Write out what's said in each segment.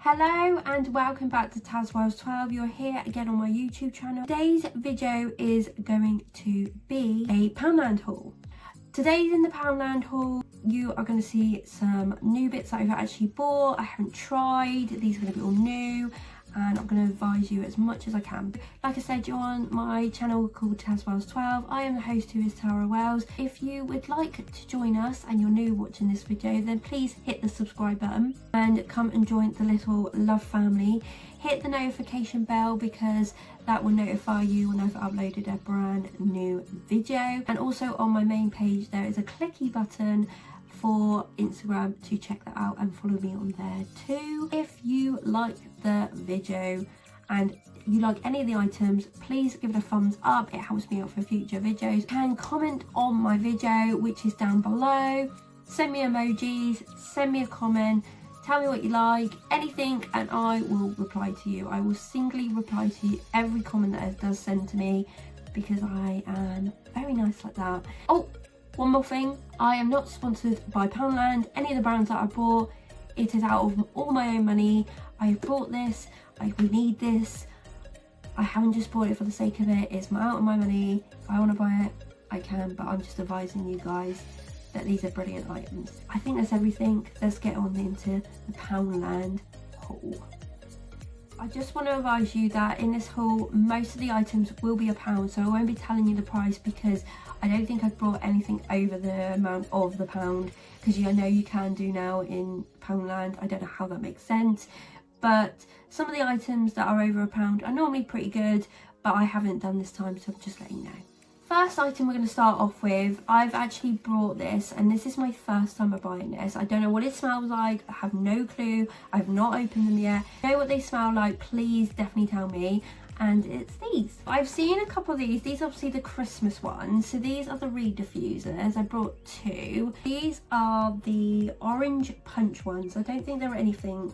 Hello and welcome back to tazwells12. You're here again on my YouTube channel. Today's video is going to be a Poundland haul. Today's in the Poundland haul, you are going to see some new bits that I've actually bought. I haven't tried. These are going to be all new and I'm going to advise you as much as I can. Like I said, you're on my channel called tazwells12. I am the host, who is Tara Wells. If you would like to join us and you're new watching this video, then please hit the subscribe button and come and join the little love family. Hit the notification bell because that will notify you when I've uploaded a brand new video. And also on my main page there is a clicky button for Instagram to check that out and follow me on there too. If you like the video and you like any of the items, please give it a thumbs up. It helps me out for future videos. You can comment on my video, which is down below. Send me emojis, send me a comment, tell me what you like, anything, and I will reply to you. I will singly reply to you every comment that it does send to me because I am very nice like that. Oh, one more thing, I am not sponsored by Poundland. Any of the brands that I bought, it is out of all my own money. I have bought this, we need this. I haven't just bought it for the sake of it. It's out of my money. If I want to buy it, I can, but I'm just advising you guys that these are brilliant items. I think that's everything. Let's get on into the Poundland haul. I just want to advise you that in this haul, most of the items will be £1, so I won't be telling you the price because I don't think I've brought anything over the amount of the pound, because I know you can do now in Poundland. I don't know how that makes sense, but some of the items that are over £1 are normally pretty good, but I haven't done this time, so I'm just letting you know. First item we're going to start off with, I've actually brought this and this is my first time of buying this. I don't know what it smells like, I have no clue, I've not opened them yet. If you know what they smell like, please definitely tell me. And it's these. I've seen a couple of these are obviously the Christmas ones. So these are the reed diffusers, I brought two. These are the orange punch ones. I don't think there are anything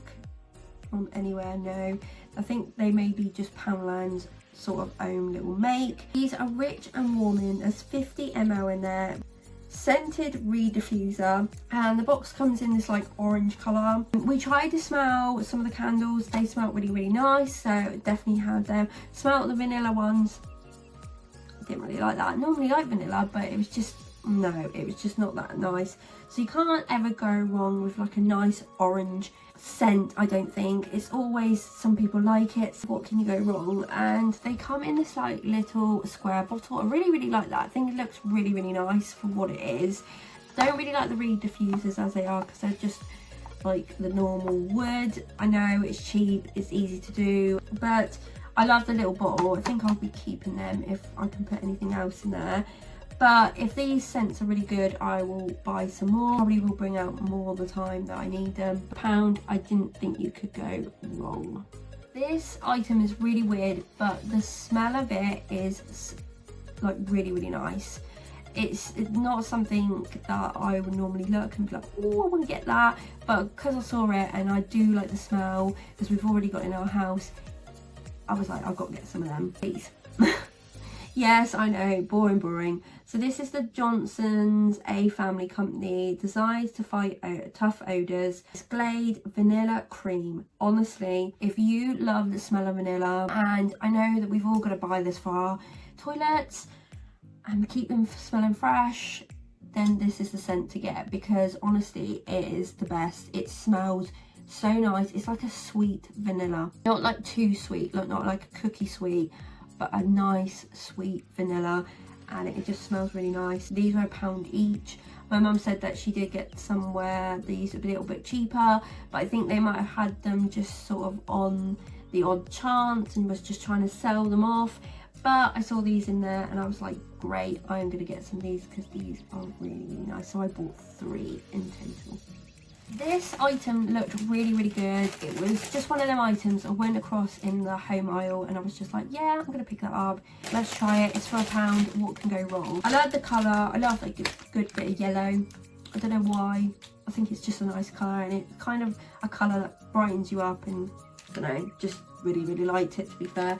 from anywhere, no. I think they may be just Poundland's sort of own little make. These are rich and warming. There's 50 ml in there. Scented reed diffuser, and the box comes in this like orange colour. We tried to smell some of the candles. They smelled really nice, so definitely had them. Smelled the vanilla ones. Didn't really like that. I normally like vanilla, but it was just not that nice. So you can't ever go wrong with like a nice orange scent. I don't think. It's always, some people like it, so what can you go wrong? And they come in this like little square bottle. I really like that. I think it looks really nice for what it is. Don't really like the reed diffusers as they are because they're just like the normal wood. I know it's cheap, it's easy to do, but I love the little bottle. I think I'll be keeping them if I can put anything else in there. But if these scents are really good, I will buy some more. Probably will bring out more the time that I need them. £1, I didn't think you could go wrong. This item is really weird, but the smell of it is like really nice. It's not something that I would normally look and be like, oh, I want to get that. But because I saw it and I do like the smell, because we've already got it in our house, I was like, I've got to get some of them, please. Yes, I know, boring. So this is the Johnson's A family company, designed to fight tough odours. It's GLADE Vanilla Cream. Honestly, if you love the smell of vanilla, and I know that we've all got to buy this for our toilets and keep them smelling fresh, then this is the scent to get, because honestly, it is the best. It smells so nice. It's like a sweet vanilla. Not like too sweet, not like a cookie sweet, but a nice sweet vanilla, and it just smells really nice. These were £1 each. My mum said that she did get somewhere these were a little bit cheaper, but I think they might have had them just sort of on the odd chance and was just trying to sell them off. But I saw these in there and I was like, great, I am going to get some of these because these are really nice. So I bought 3 in total. This item looked really good. It was just one of them items I went across in the home aisle and I was just like, yeah, I'm gonna pick that up, let's try it. It's for £1, what can go wrong? I love the colour. I love like a good bit of yellow. I don't know why, I think it's just a nice colour, and it's kind of a colour that brightens you up, and I don't know, just really liked it, to be fair.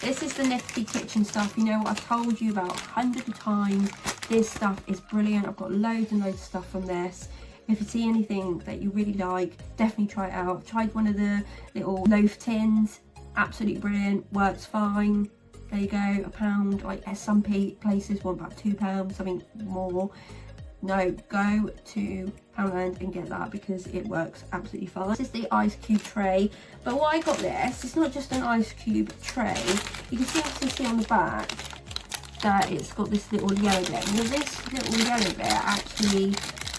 This is the nifty kitchen stuff. You know what I've told you about hundreds of times, this stuff is brilliant. I've got loads and loads of stuff from this. If you see anything that you really like, definitely try it out. I've tried one of the little loaf tins, absolutely brilliant, works fine. There you go, £1. Like some places want about £2, something more. No, go to Poundland and get that because it works absolutely fine. This is the ice cube tray, but why I got this, it's not just an ice cube tray. You can obviously see on the back that it's got this little yellow bit. Now this little yellow bit actually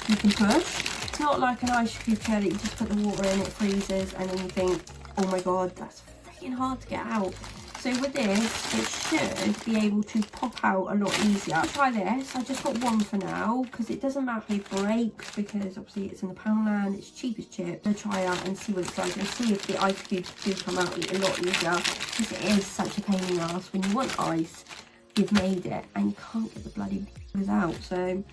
you can push. It's not like an ice cube tray that you just put the water in, it freezes, and then you think, oh my god, that's freaking hard to get out. So with this, it should be able to pop out a lot easier. I'll try this. I just got one for now because it doesn't matter if it breaks because obviously it's in the Poundland. It's cheap as chips. I'll try out and see what it's like and see if the ice cubes do come out a lot easier because it is such a pain in the ass when you want ice. You've made it and you can't get the bloody bubbles out. So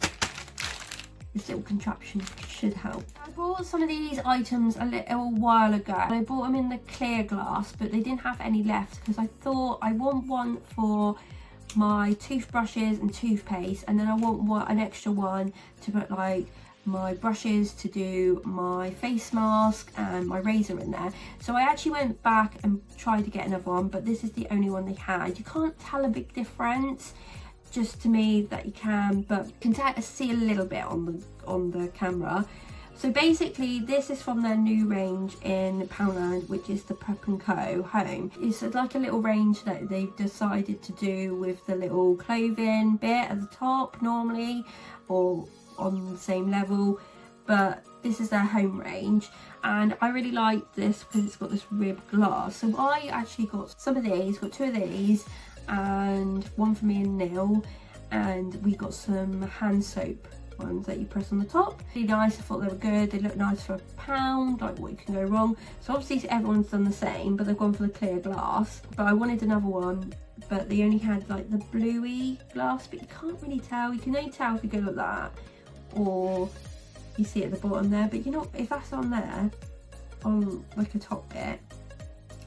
this little contraption should help. I bought some of these items a little while ago and I bought them in the clear glass, but they didn't have any left because I thought I want one for my toothbrushes and toothpaste, and then I want an extra one to put like my brushes, to do my face mask and my razor in there. So I actually went back and tried to get another one, but this is the only one they had. You can't tell a big difference, just to me that you can, but you can see a little bit on the camera. So basically this is from their new range in Poundland, which is the Prep & Co Home. It's like a little range that they've decided to do with the little clothing bit at the top normally, or on the same level, but this is their home range and I really like this because it's got this ribbed glass. So I actually got some of these, got two of these and one for me and Neil, and we got some hand soap ones that you press on the top. Really nice, I thought they were good, they look nice for £1, like what can go wrong. So obviously everyone's done the same, but they've gone for the clear glass, but I wanted another one, but they only had like the bluey glass, but you can't really tell. You can only tell if you go like that or you see it at the bottom there, but you know, if that's on there on like a top bit,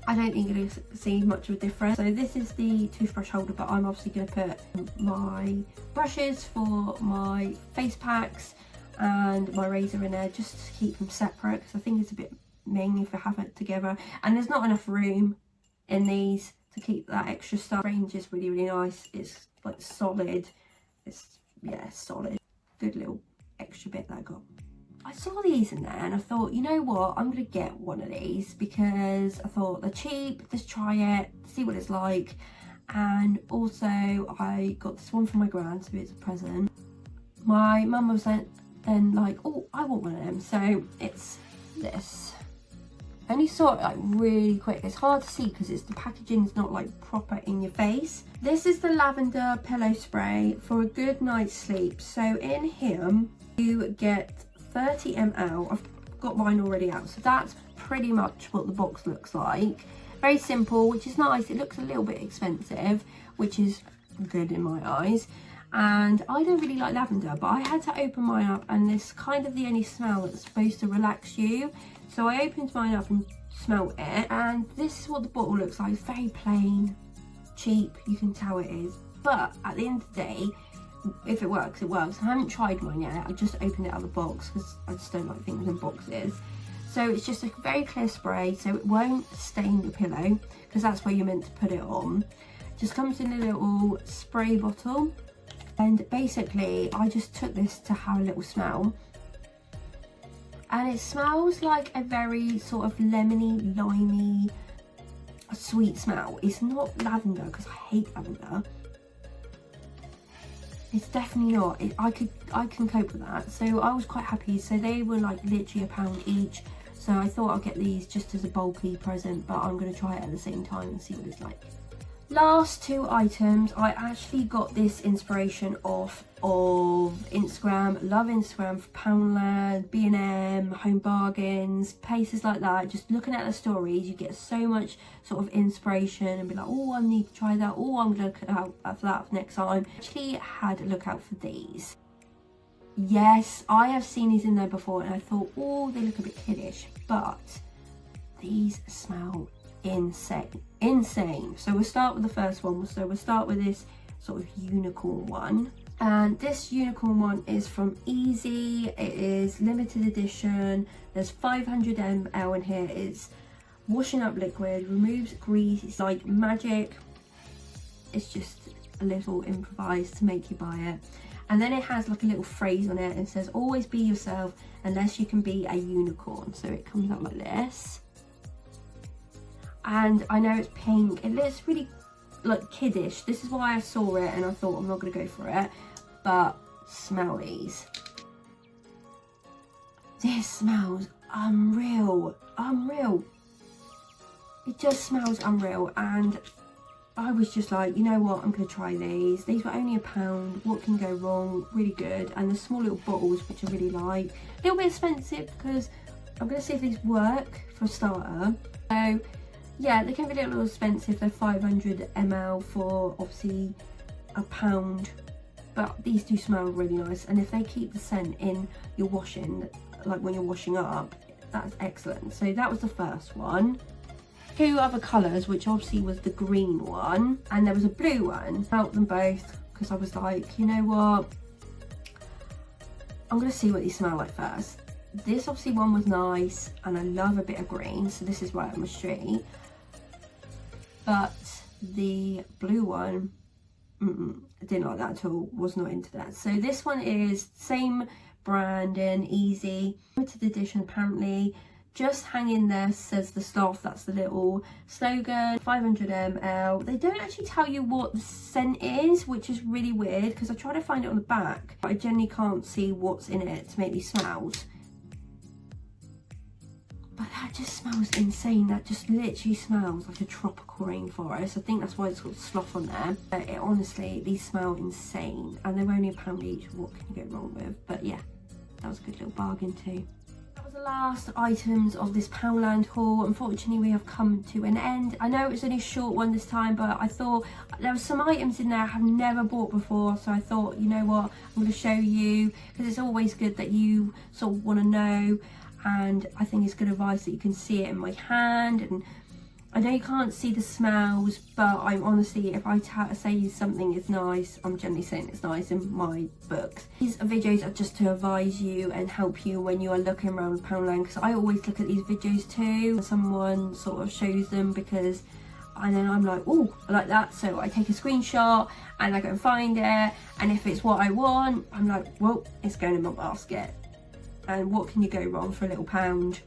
I don't think you're going to see much of a difference. So this is the toothbrush holder, but I'm obviously going to put my brushes for my face packs and my razor in there just to keep them separate because I think it's a bit ming if I have it together, and there's not enough room in these to keep that extra stuff. The range is really, really nice. It's like solid. It's, yeah, solid. Good little extra bit that I got. I saw these in there and I thought, you know what, I'm going to get one of these because I thought they're cheap, let's try it, see what it's like. And also I got this one for my gran, so it's a present. My mum was then like, oh, I want one of them, so it's this. I only saw it like really quick. It's hard to see because the packaging's not like proper in your face. This is the lavender pillow spray for a good night's sleep. So in here you get 30 ml. I've got mine already out, so that's pretty much what the box looks like. Very simple, which is nice. It looks a little bit expensive, which is good in my eyes, and I don't really like lavender, but I had to open mine up and this kind of the only smell that's supposed to relax you. So I opened mine up and smelled it, and this is what the bottle looks like. It's very plain, cheap, you can tell it is, but at the end of the day, if it works, it works. I haven't tried mine yet, I just opened it out of the box because I just don't like things in boxes. So it's just a very clear spray, so it won't stain your pillow because that's where you're meant to put it on. Just comes in a little spray bottle, and basically I just took this to have a little smell, and it smells like a very sort of lemony, limey, sweet smell. It's not lavender because I hate lavender. It's definitely not. I can cope with that, so I was quite happy. So they were like literally £1 each, so I thought I'll get these just as a bulky present, but I'm going to try it at the same time and see what it's like. Last two items, I actually got this inspiration off of Instagram. Love Instagram for Poundland, B&M, Home Bargains, places like that. Just looking at the stories, you get so much sort of inspiration and be like, oh, I need to try that. Oh, I'm going to look out for that for next time. Actually had a look out for these. Yes, I have seen these in there before and I thought, oh, they look a bit kiddish, but these smell insane. So we'll start with the first one. So we'll start with this sort of unicorn one. And this unicorn one is from Easy. It is limited edition. There's 500 ml in here. It's washing up liquid, removes grease. It's like magic. It's just a little improvised to make you buy it. And then it has like a little phrase on it and says, always be yourself unless you can be a unicorn. So it comes out like this. And I know it's pink. It looks really like kiddish. This is why I saw it and I thought I'm not going to go for it. But smell these. This smells unreal. Unreal. It just smells unreal. And I was just like, you know what, I'm going to try these. These were only £1. What can go wrong? Really good. And the small little bottles, which I really like. A little bit expensive because I'm going to see if these work for a starter. So yeah, they can be a little expensive. They're 500 ml for obviously £1. But these do smell really nice. And if they keep the scent in your washing, like when you're washing up, that's excellent. So that was the first one. Two other colours, which obviously was the green one, and there was a blue one. Felt them both because I was like, you know what, I'm going to see what these smell like first. This obviously one was nice, and I love a bit of green, so this is right up my street. But the blue one, I didn't like that at all, was not into that. So this one is same branding, Easy, limited edition apparently. Just hang in there says the SLOTH, that's the little slogan. 500 ml. They don't actually tell you what the scent is, which is really weird because I try to find it on the back, but I generally can't see what's in it to make these smells. But that just smells insane. That just literally smells like a tropical rainforest. I think that's why it's got SLOTH on there. But it, honestly, these smell insane. And they're only £1 each. What can you go wrong with? But yeah, that was a good little bargain too. The last items of this Poundland haul. Unfortunately, we have come to an end. I know it was only a short one this time, but I thought there were some items in there I have never bought before, so I thought, you know what, I'm going to show you, because it's always good that you sort of want to know, and I think it's good advice that you can see it in my hand. And I know you can't see the smells, but I'm honestly, if I say something is nice, I'm generally saying it's nice in my books. These videos are just to advise you and help you when you are looking around Poundland, because I always look at these videos too. Someone sort of shows them because, and then I'm like, oh, I like that. So I take a screenshot and I go and find it. And if it's what I want, I'm like, well, it's going in my basket. And what can you go wrong for a little £1?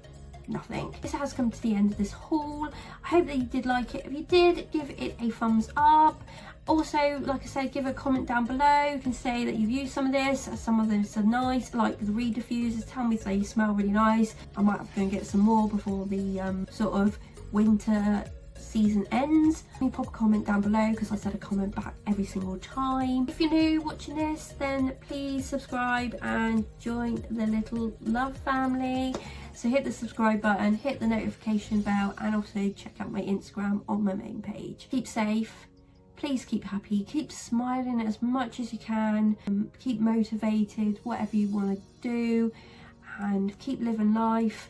Nothing. This has come to the end of this haul. I hope that you did like it. If you did, give it a thumbs up. Also, like I said, give a comment down below. You can say that you've used some of this. Some of them are nice, like the diffusers. Tell me if they smell really nice. I might have to go and get some more before the sort of winter season ends. You pop a comment down below because I said a comment back every single time. If you're new watching this, then please subscribe and join the little love family. So hit the subscribe button, hit the notification bell, and also check out my Instagram on my main page. Keep safe, please keep happy, keep smiling as much as you can, keep motivated, whatever you want to do, and keep living life.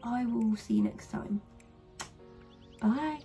I will see you next time. Bye.